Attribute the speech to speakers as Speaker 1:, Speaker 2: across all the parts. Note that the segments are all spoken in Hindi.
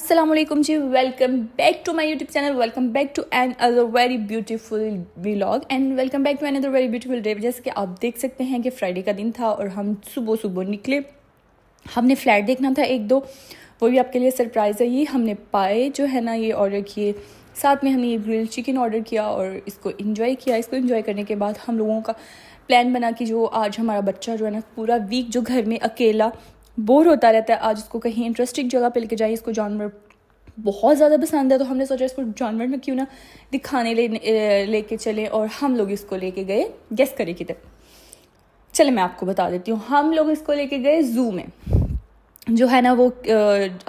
Speaker 1: अस्सलाम वालेकुम जी, welcome back to my YouTube channel, welcome back to another very beautiful vlog and welcome back to another very beautiful day. जैसे कि आप देख सकते हैं कि फ्राइडे का दिन था और हम सुबह सुबह निकले। हमने फ्लैट देखना था एक दो, वो भी आपके लिए सरप्राइज़ है। ये हमने पाए जो है ना ये ऑर्डर किए, साथ में हमने ये ग्रिल चिकन ऑर्डर किया और इसको इन्जॉय किया। इसको इन्जॉय करने के बाद हम लोगों का प्लान बना कि जो आज हमारा बच्चा जो है ना पूरा वीक जो घर में अकेला बोर होता रहता है, आज उसको कहीं इंटरेस्टिंग जगह पे लेके जाए। इसको जानवर बहुत ज़्यादा पसंद है, तो हमने सोचा इसको जानवर में क्यों ना दिखाने लेके चले और हम लोग इसको लेके गए। गेस करें किधर? चले मैं आपको बता देती हूँ। हम लोग इसको लेके गए ज़ू में, जो है ना वो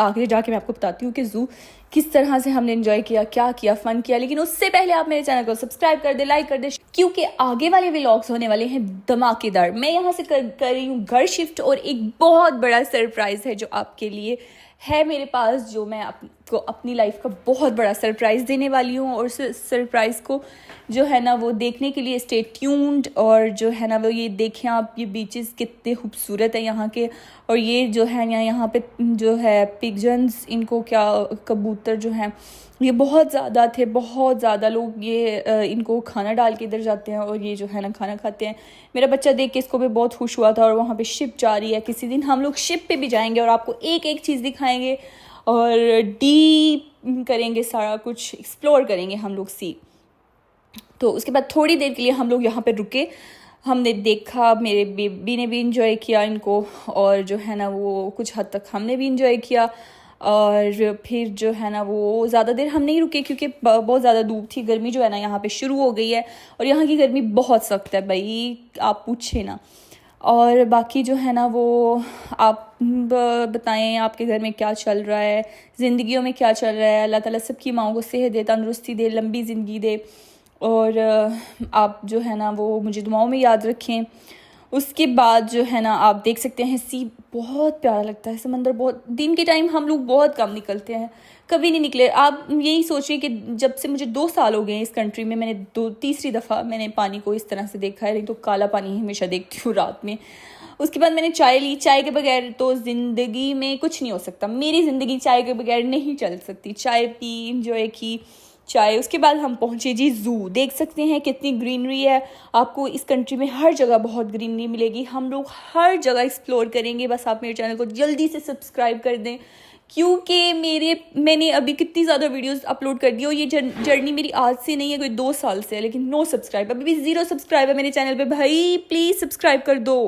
Speaker 1: आगे जाके मैं आपको बताती हूँ कि ज़ू किस तरह से हमने एंजॉय किया, क्या किया, फ़न किया। लेकिन उससे पहले आप मेरे चैनल को सब्सक्राइब कर दे, लाइक कर दे, क्योंकि आगे वाले व्लॉग्स होने वाले हैं धमाकेदार। मैं यहाँ से कर रही हूँ घर शिफ्ट और एक बहुत बड़ा सरप्राइज़ है जो आपके लिए है मेरे पास, जो मैं आपको अपनी लाइफ का बहुत बड़ा सरप्राइज़ देने वाली हूँ। और उस सरप्राइज़ को जो है ना वो देखने के लिए स्टे ट्यून्ड। और जो है ना वो ये देखें आप, ये बीचेस कितने खूबसूरत है यहाँ के। और ये जो है यहाँ पे जो है पिजन्स, इनको क्या कबूतर जो हैं ये बहुत ज़्यादा थे, बहुत ज़्यादा लोग ये इनको खाना डाल के इधर जाते हैं और ये जो है ना खाना खाते हैं। मेरा बच्चा देख के इसको भी बहुत खुश हुआ था। और वहाँ पे शिप जा रही है, किसी दिन हम लोग शिप पे भी जाएंगे और आपको एक एक चीज़ दिखाएंगे और डीप करेंगे, सारा कुछ एक्सप्लोर करेंगे हम लोग सी। तो उसके बाद थोड़ी देर के लिए हम लोग यहाँ पे रुके, हमने देखा, मेरे बेबी ने भी इंजॉय किया इनको और जो है ना वो कुछ हद तक हमने भी इंजॉय किया। और फिर जो है ना वो ज़्यादा देर हम नहीं रुके क्योंकि बहुत ज़्यादा धूप थी। गर्मी जो है ना यहाँ पे शुरू हो गई है और यहाँ की गर्मी बहुत सख्त है भाई, आप पूछे ना। और बाकी जो है ना वो आप बताएं आपके घर में क्या चल रहा है, ज़िंदगियों में क्या चल रहा है। अल्लाह ताला सबकी माँओं को सेहत दे, तंदुरुस्ती दे, लंबी ज़िंदगी दे। और आप जो है ना वो मुझे दुआओं में याद रखें। उसके बाद जो है ना आप देख सकते हैं सी बहुत प्यारा लगता है, समंदर बहुत। दिन के टाइम हम लोग बहुत कम निकलते हैं, कभी नहीं निकले। आप यही सोचिए कि जब से मुझे 2 साल हो गए हैं इस कंट्री में, मैंने तीसरी दफ़ा मैंने पानी को इस तरह से देखा है। नहीं तो काला पानी हमेशा देखती हूँ रात में। उसके बाद मैंने चाय ली। चाय के बगैर तो ज़िंदगी में कुछ नहीं हो सकता, मेरी ज़िंदगी चाय के बगैर नहीं चल सकती। चाय पी, इंजॉय की चाय। उसके बाद हम पहुँचे जी ज़ू। देख सकते हैं कितनी ग्रीनरी है, आपको इस कंट्री में हर जगह बहुत ग्रीनरी मिलेगी। हम लोग हर जगह एक्सप्लोर करेंगे, बस आप मेरे चैनल को जल्दी से सब्सक्राइब कर दें क्योंकि मैंने अभी कितनी ज़्यादा वीडियोस अपलोड कर दी और ये जर्नी मेरी आज से नहीं है, कोई 2 साल से है। लेकिन नो सब्सक्राइब, अभी भी 0 सब्सक्राइब है मेरे चैनल पे। भाई प्लीज़ सब्सक्राइब कर दो।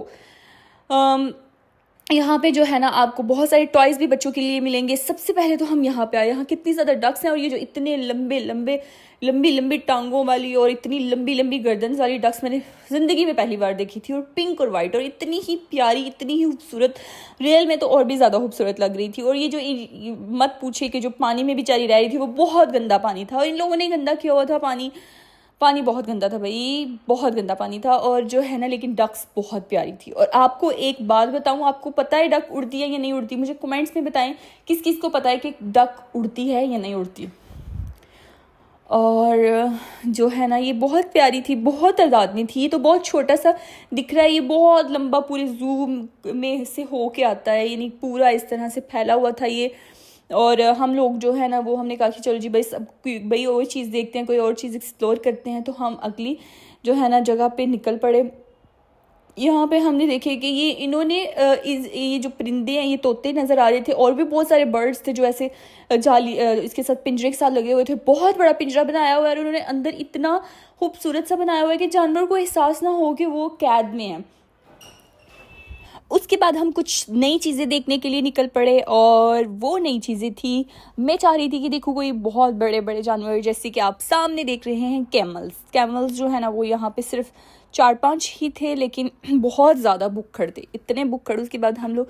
Speaker 1: यहाँ पे जो है ना आपको बहुत सारे टॉयज़ भी बच्चों के लिए मिलेंगे। सबसे पहले तो हम यहाँ पे आए, यहाँ कितनी ज़्यादा डक्स हैं और ये जो इतने लंबी लंबी टांगों वाली और इतनी लंबी लंबी गर्दन वाली डक्स मैंने ज़िंदगी में पहली बार देखी थी। और पिंक और वाइट, और इतनी ही प्यारी, इतनी ही खूबसूरत, रियल में तो और भी ज़्यादा खूबसूरत लग रही थी। और ये जो मत पूछे कि जो पानी में बेचारी रह रही थी वो बहुत गंदा पानी था और इन लोगों ने गंदा किया हुआ था पानी बहुत गंदा था भाई, बहुत गंदा पानी था। और जो है ना लेकिन डक्स बहुत प्यारी थी। और आपको एक बात बताऊं, आपको पता है डक उड़ती है या नहीं उड़ती? मुझे कमेंट्स में बताएं किस किस को पता है कि डक उड़ती है या नहीं उड़ती। और जो है ना ये बहुत प्यारी थी, बहुत तादाद थी। ये तो बहुत छोटा सा दिख रहा है, ये बहुत लंबा पूरे ज़ू में से हो के आता है, यानी पूरा इस तरह से फैला हुआ था ये। और हम लोग जो है ना वो हमने कहा कि चलो जी भाई और चीज़ देखते हैं, कोई और चीज़ एक्सप्लोर करते हैं। तो हम अगली जो है ना जगह पे निकल पड़े। यहाँ पे हमने देखे कि ये इन्होंने ये जो परिंदे हैं, ये तोते नज़र आ रहे थे और भी बहुत सारे बर्ड्स थे जो ऐसे जाली इसके साथ पिंजरे के साथ लगे हुए थे। बहुत बड़ा पिंजरा बनाया हुआ है और उन्होंने अंदर इतना खूबसूरत सा बनाया हुआ है कि जानवर को एहसास ना हो कि वो कैद में है। उसके बाद हम कुछ नई चीज़ें देखने के लिए निकल पड़े और वो नई चीज़ें थी, मैं चाह रही थी कि देखो कोई बहुत बड़े बड़े जानवर, जैसे कि आप सामने देख रहे हैं कैमल्स जो है ना वो यहाँ पे सिर्फ 4-5 ही थे, लेकिन बहुत ज़्यादा भुक्खड़ थे, इतने भुक्खड़। उसके बाद हम लोग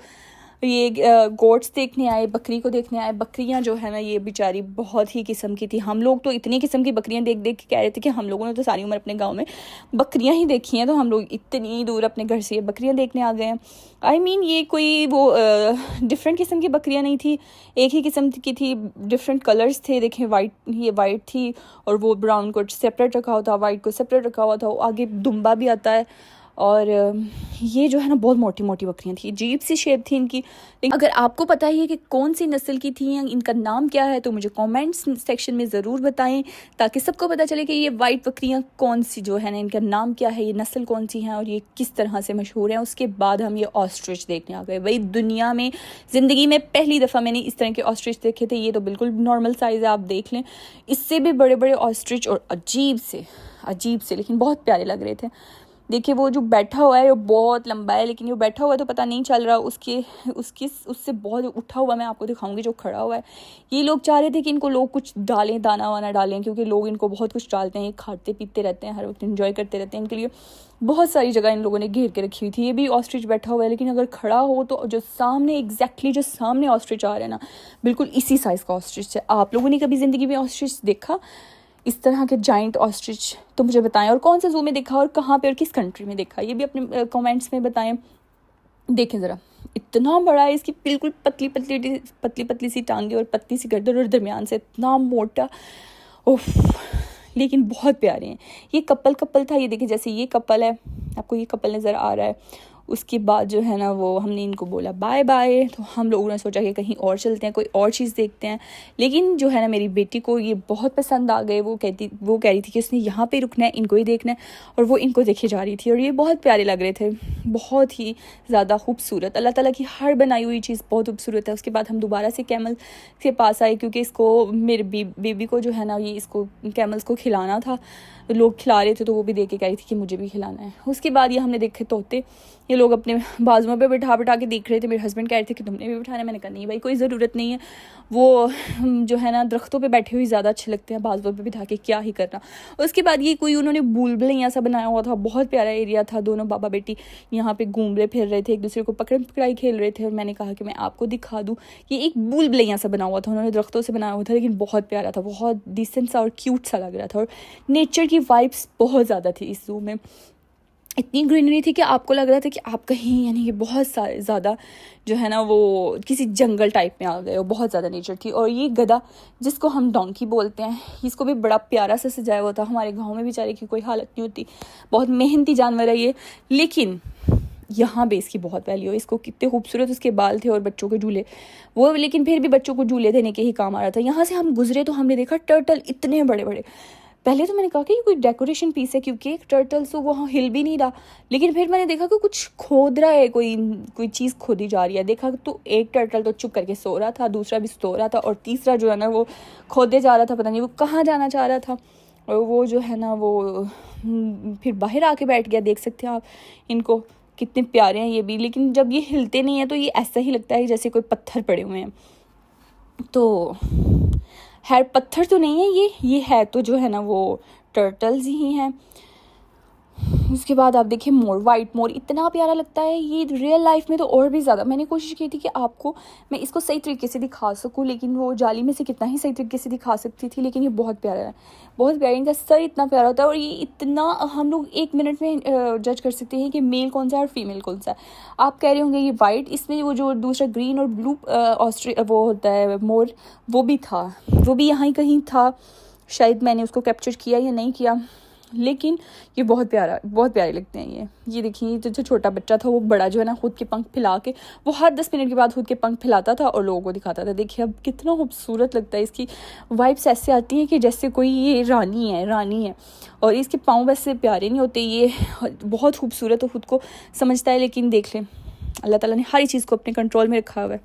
Speaker 1: ये गोट्स देखने आए, बकरी को देखने आए। बकरियां जो है ना ये बेचारी बहुत ही किस्म की थी। हम लोग तो इतनी किस्म की बकरियां देख देख के कह रहे थे कि हम लोगों ने तो सारी उम्र अपने गांव में बकरियां ही देखी हैं, तो हम लोग इतनी दूर अपने घर से ये बकरियां देखने आ गए हैं। ये कोई वो डिफरेंट किस्म की बकरियां नहीं थी, एक ही किस्म की थी, डिफरेंट कलर्स थे। देखें ये वाइट थी और वो ब्राउन को सेपरेट रखा हुआ था, वाइट को सेपरेट रखा हुआ था। आगे दुम्बा भी आता है और ये जो है ना बहुत मोटी मोटी बकरियां थी, अजीब सी शेप थी इनकी। अगर आपको पता ही है कि कौन सी नस्ल की थी या इनका नाम क्या है तो मुझे कमेंट्स सेक्शन में ज़रूर बताएं, ताकि सबको पता चले कि ये वाइट बकरियां कौन सी जो है ना, इनका नाम क्या है, ये नस्ल कौन सी है और ये किस तरह से मशहूर हैं। उसके बाद हम ये ऑस्ट्रिच देखने आ गए। वही दुनिया में ज़िंदगी में पहली दफ़ा मैंने इस तरह के ऑस्ट्रिच देखे थे। ये तो बिल्कुल नॉर्मल साइज़ है, आप देख लें। इससे भी बड़े बड़े ऑस्ट्रिच और अजीब से लेकिन बहुत प्यारे लग रहे थे। देखिए वो जो बैठा हुआ है वो बहुत लंबा है, लेकिन वो बैठा हुआ है तो पता नहीं चल रहा, उससे बहुत उठा हुआ मैं आपको दिखाऊंगी जो खड़ा हुआ है। ये लोग चाह रहे थे कि इनको लोग कुछ डालें, दाना वाना डालें, क्योंकि लोग इनको बहुत कुछ डालते हैं, ये खाते पीते रहते हैं, हर वक्त एंजॉय करते रहते हैं। इनके लिए बहुत सारी जगह इन लोगों ने घेर के रखी हुई थी। ये भी ऑस्ट्रिच बैठा हुआ है, लेकिन अगर खड़ा हो तो जो सामने ऑस्ट्रिच आ रहा है ना, बिल्कुल इसी साइज़ का ऑस्ट्रिच है। आप लोगों ने कभी ज़िंदगी में ऑस्ट्रिच देखा, इस तरह के जाइंट ऑस्ट्रिच? तो मुझे बताएं, और कौन से ज़ू में देखा और कहाँ पे और किस कंट्री में देखा, ये भी अपने कमेंट्स में बताएं। देखें ज़रा, इतना बड़ा है, इसकी बिल्कुल पतली सी टांगे और पतली सी गर्दन और दरमियान से इतना मोटा, उफ, लेकिन बहुत प्यारे हैं। ये कपल था, ये देखिए जैसे ये कपल है, आपको ये कपल नज़र आ रहा है। उसके बाद जो है ना वो हमने इनको बोला बाय बाय, तो हम लोगों ने सोचा कि कहीं और चलते हैं, कोई और चीज़ देखते हैं। लेकिन जो है ना मेरी बेटी को ये बहुत पसंद आ गए। वो कह रही थी कि उसने यहाँ पे रुकना है, इनको ही देखना है, और वो इनको देखे जा रही थी और ये बहुत प्यारे लग रहे थे, बहुत ही ज़्यादा खूबसूरत। अल्लाह ताला की हर बनाई हुई चीज़ बहुत खूबसूरत है। उसके बाद हम दोबारा से कैमल के पास आए, क्योंकि इसको मेरे बेबी को जो है ना, ये इसको कैमल्स को खिलाना था। लोग खिला रहे थे तो वो भी देख के कह रही थी कि मुझे भी खिलाना है। उसके बाद ये हमने देखे तोते, ये लोग अपने बाजुओं पे बिठा के देख रहे थे। मेरे हस्बैंड कह रहे थे कि तुमने भी बिठाना है। मैंने कहा नहीं भाई, कोई ज़रूरत नहीं है। वो जो है ना दरख्तों पे बैठे हुए ज़्यादा अच्छे लगते हैं, बाजुओं पे बिठा के क्या ही करना। उसके बाद ये कोई उन्होंने बुलबुलैया सा बनाया हुआ था, बहुत प्यारा एरिया था। दोनों बाबा बेटी यहाँ पे घूम रहे फिर रहे थे, एक दूसरे को पकड़म पकड़ाई खेल रहे थे। और मैंने कहा कि मैं आपको दिखा दूँ। ये एक बुलबुलैया सा बना हुआ था, उन्होंने दरख्तों से बनाया हुआ था, लेकिन बहुत प्यारा था, बहुत डिसेंट सा और क्यूट सा लग रहा था। और नेचर की वाइब्स बहुत ज़्यादा थी इस ज़ू में। इतनी ग्रीनरी थी कि आपको लग रहा था कि आप कहीं, यानी कि बहुत सारे ज़्यादा जो है ना वो किसी जंगल टाइप में आ गए हो, बहुत ज़्यादा नेचर थी। और ये गधा जिसको हम डोंकी बोलते हैं, इसको भी बड़ा प्यारा सा सजाया हुआ था। हमारे गांव में बेचारे की कोई हालत नहीं होती, बहुत मेहनती जानवर है ये, लेकिन यहाँ पे इसकी बहुत वैल्यू है। इसको कितने खूबसूरत उसके बाल थे और बच्चों के झूले वो, लेकिन फिर भी बच्चों को झूले देने के ही काम आ रहा था। यहाँ से हम गुजरे तो हमने देखा टर्टल इतने बड़े बड़े। पहले तो मैंने कहा कि ये कोई डेकोरेशन पीस है, क्योंकि एक टर्टल तो वहाँ हिल भी नहीं रहा। लेकिन फिर मैंने देखा कि कुछ खोद रहा है, कोई चीज़ खोदी जा रही है। देखा तो एक टर्टल तो चुप करके सो रहा था, दूसरा भी सो रहा था, और तीसरा जो है ना वो खोदे जा रहा था, पता नहीं वो कहाँ जाना चाह रहा था। और वो जो है ना वो फिर बाहर आके बैठ गया। देख सकते हैं आप इनको, कितने प्यारे हैं ये भी। लेकिन जब ये हिलते नहीं है तो ये ऐसा ही लगता है जैसे कोई पत्थर पड़े हुए हैं। तो खैर पत्थर तो नहीं है ये है तो जो है ना वो टर्टल्स ही हैं। उसके बाद आप देखिए मोर, वाइट मोर इतना प्यारा लगता है। ये रियल लाइफ में तो और भी ज़्यादा। मैंने कोशिश की थी कि आपको मैं इसको सही तरीके से दिखा सकूं, लेकिन वो जाली में से कितना ही सही तरीके से दिखा सकती थी। लेकिन ये बहुत प्यारा है, बहुत प्यारा। इनका सर इतना प्यारा होता है, और ये इतना, हम लोग 1 मिनट में जज कर सकते हैं कि मेल कौन सा है और फीमेल कौन सा है। आप कह रहे होंगे ये वाइट, इसमें वो जो दूसरा ग्रीन और ब्लू वो होता है मोर, वो भी था, वो भी यहाँ ही कहीं था। शायद मैंने उसको कैप्चर किया या नहीं किया, लेकिन ये बहुत प्यारे लगते हैं ये देखिए, जो छोटा बच्चा था वो बड़ा जो है ना खुद के पंख फैला के, वो हर 10 मिनट के बाद खुद के पंख फैलाता था और लोगों को दिखाता था। देखिए अब कितना खूबसूरत लगता है। इसकी वाइब्स ऐसे आती हैं कि जैसे कोई ये रानी है। और इसके पाँव वैसे प्यारे नहीं होते, ये बहुत खूबसूरत और खुद को समझता है। लेकिन देख लें, अल्लाह ताला ने हर चीज़ को अपने कंट्रोल में रखा हुआ है।